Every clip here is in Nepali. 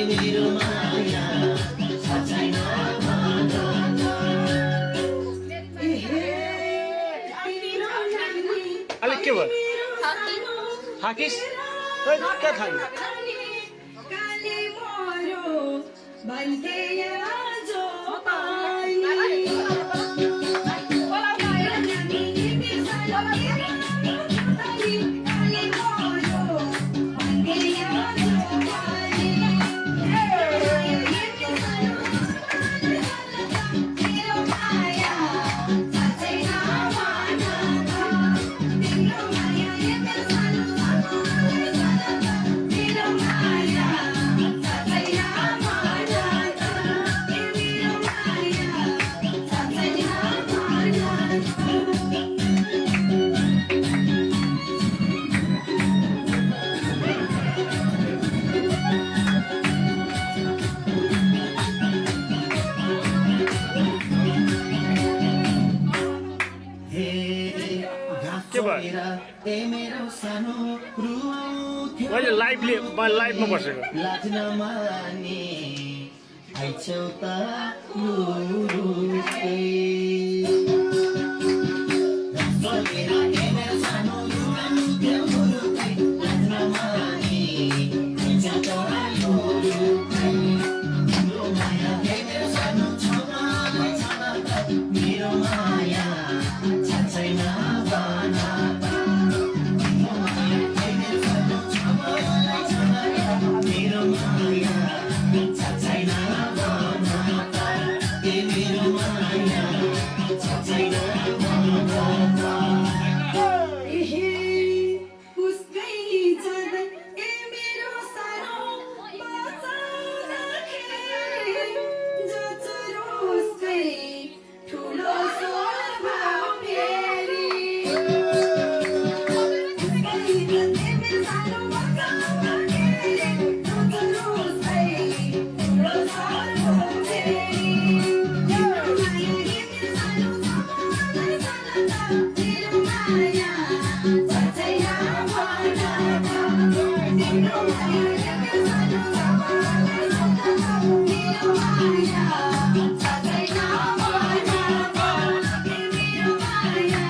मेरो माया छैन अलिक के भयो थाकिस क्या थाक्यो काली मोरो भन्थे आज पानी मैले लाइभमा बसेको लाजन माने आइछौ त मेरो माया छैन मेरो माया छैन मेरो माया छैन उसकै जदै मेरो सानो बचाउँदाखेरि जचरोसकै ठुलो स्वभाव फेरि उसकै जदै मेरो सानो बचाउँदाखेरि जचरोसकै ठुलो स्वभाव फेरि मेरो माया मेरो सानो मेरो माया छैन मेरो माया मेरो सानो मेरो माया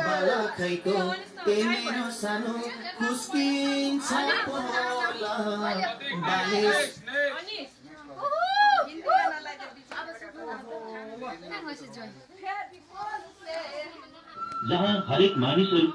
बालकैको मेरो सानो खुस्किन्छ पोला बालिस जहाँ हरेक मानिसहरू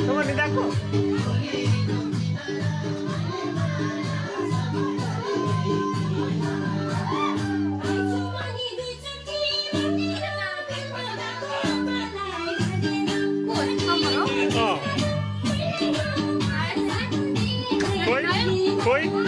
তোমার দেখো কই কই